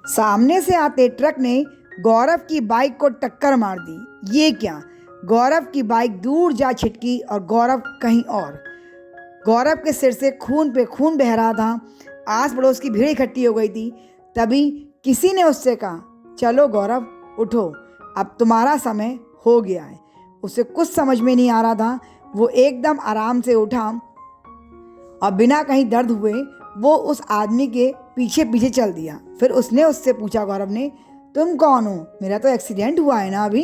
सामने से आते ट्रक ने गौरव की बाइक को टक्कर मार दी। ये क्या, गौरव की बाइक दूर जा छिटकी और गौरव कहीं और। गौरव के सिर से खून पे खून बह रहा था। आस पड़ोस की भीड़ इकट्ठी हो गई थी। तभी किसी ने उससे कहा, चलो गौरव उठो, अब तुम्हारा समय हो गया है। उसे कुछ समझ में नहीं आ रहा था। वो एकदम आराम से उठा और बिना कहीं दर्द हुए वो उस आदमी के पीछे पीछे चल दिया। फिर उसने उससे पूछा, गौरव ने, तुम कौन हो? मेरा तो एक्सीडेंट हुआ है ना अभी।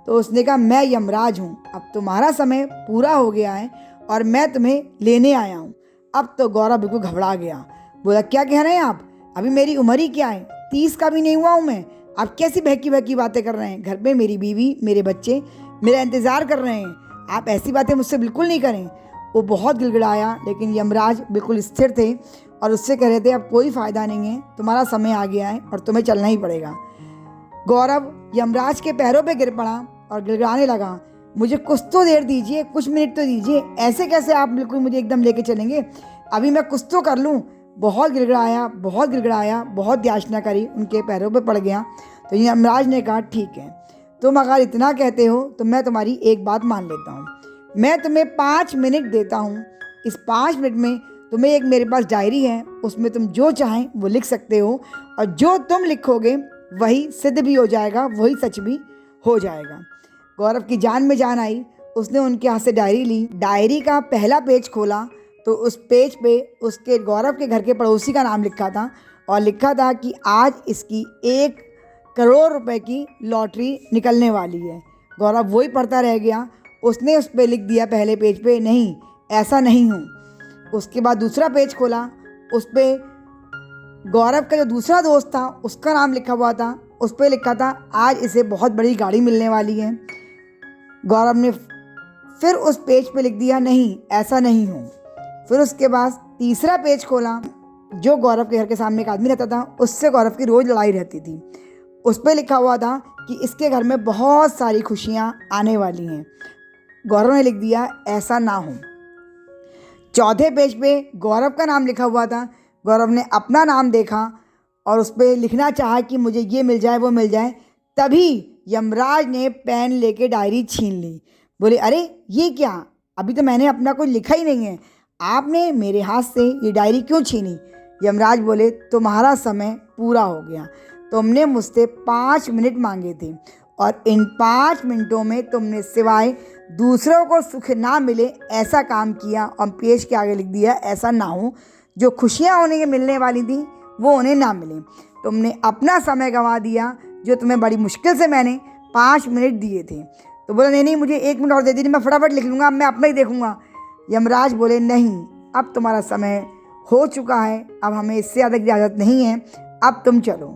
तो उसने कहा, मैं यमराज हूँ, अब तुम्हारा समय पूरा हो गया है और मैं तुम्हें लेने आया हूँ। अब तो गौरव बिल्कुल घबरा गया। बोला, क्या कह रहे हैं आप? अभी मेरी उम्र ही क्या है, 30 का भी नहीं हुआ हूँ मैं। आप कैसी बहकी बहकी बातें कर रहे हैं? घर पे मेरी बीवी, मेरे बच्चे मेरा इंतज़ार कर रहे हैं। आप ऐसी बातें मुझसे बिल्कुल नहीं करें। वो बहुत गिड़गिड़ाया, लेकिन यमराज बिल्कुल स्थिर थे और उससे कह रहे थे, अब कोई फ़ायदा नहीं है, तुम्हारा समय आ गया है और तुम्हें चलना ही पड़ेगा। गौरव यमराज के पैरों पे गिर पड़ा और गिड़गिड़ाने लगा, मुझे कुछ तो देर दीजिए, कुछ मिनट तो दीजिए, ऐसे कैसे आप बिल्कुल मुझे एकदम लेके चलेंगे? अभी मैं कुछ तो कर लूँ। बहुत गिड़गिड़ाया, बहुत गिड़गिड़ाया, बहुत याचना करी, उनके पैरों पे पड़ गया। तो यमराज ने कहा, ठीक है, तुम अगर इतना कहते हो तो मैं तुम्हारी एक बात मान लेता हूँ। मैं तुम्हें 5 मिनट देता हूँ। इस 5 मिनट में तुम्हें एक मेरे पास डायरी है, उसमें तुम जो चाहें वो लिख सकते हो और जो तुम लिखोगे वही सिद्ध भी हो जाएगा, वही सच भी हो जाएगा। गौरव की जान में जान आई। उसने उनके हाथ से डायरी ली। डायरी का पहला पेज खोला तो उस पेज पे उसके गौरव के घर के पड़ोसी का नाम लिखा था और लिखा था कि आज इसकी 1 करोड़ रुपए की लॉटरी निकलने वाली है। गौरव वही पढ़ता रह गया। उसने उस पर लिख दिया पहले पेज पे, नहीं, ऐसा नहीं हूँ। उसके बाद दूसरा पेज खोला, उस पर गौरव का जो दूसरा दोस्त था उसका नाम लिखा हुआ था। उस पर लिखा था, आज इसे बहुत बड़ी गाड़ी मिलने वाली है। गौरव ने फिर उस पेज पे लिख दिया, नहीं, ऐसा नहीं हूँ। फिर उसके बाद तीसरा पेज खोला, जो गौरव के घर के सामने एक आदमी रहता था, उससे गौरव की रोज़ लड़ाई रहती थी। उस पर लिखा हुआ था कि इसके घर में बहुत सारी खुशियाँ आने वाली हैं। गौरव ने लिख दिया, ऐसा ना हो। चौथे पेज पे गौरव का नाम लिखा हुआ था। गौरव ने अपना नाम देखा और उस पर लिखना चाहा कि मुझे ये मिल जाए, वो मिल जाए। तभी यमराज ने पेन लेके डायरी छीन ली। बोले, अरे ये क्या, अभी तो मैंने अपना कुछ लिखा ही नहीं है, आपने मेरे हाथ से ये डायरी क्यों छीनी? यमराज बोले, तुम्हारा समय पूरा हो गया। तुमने मुझसे 5 मिनट मांगे थे और इन 5 मिनटों में तुमने सिवाय दूसरों को सुख ना मिले ऐसा काम किया। और पेज के आगे लिख दिया, ऐसा ना हो, जो खुशियाँ उन्हें मिलने वाली थी वो उन्हें ना मिले। तुमने अपना समय गंवा दिया, जो तुम्हें बड़ी मुश्किल से मैंने 5 मिनट दिए थे। तो बोला, नहीं नहीं, मुझे 1 मिनट और दे दीजिए, मैं फटाफट लिख लूँगा, मैं अपना ही देखूँगा। यमराज बोले, नहीं, अब तुम्हारा समय हो चुका है, अब हमें इससे ज़्यादा की इजाज़त नहीं है, अब तुम चलो।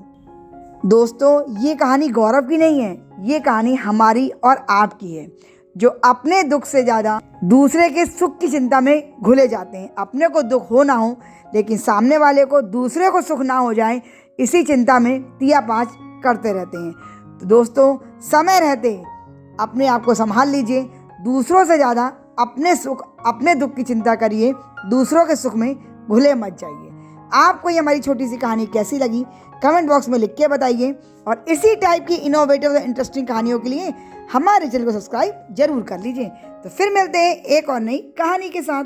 दोस्तों, ये कहानी गौरव की नहीं है, ये कहानी हमारी और आपकी है, जो अपने दुख से ज़्यादा दूसरे के सुख की चिंता में घुले जाते हैं। अपने को दुख हो ना हो, लेकिन सामने वाले को, दूसरे को सुख ना हो जाए, इसी चिंता में तिया पाँच करते रहते हैं। तो दोस्तों, समय रहते अपने आप को संभाल लीजिए। दूसरों से ज़्यादा अपने सुख, अपने दुख की चिंता करिए, दूसरों के सुख में घुले मत जाइए। आपको ये हमारी छोटी सी कहानी कैसी लगी, कमेंट बॉक्स में लिख के बताइए और इसी टाइप की इनोवेटिव और इंटरेस्टिंग कहानियों के लिए हमारे चैनल को सब्सक्राइब जरूर कर लीजिए। तो फिर मिलते हैं एक और नई कहानी के साथ।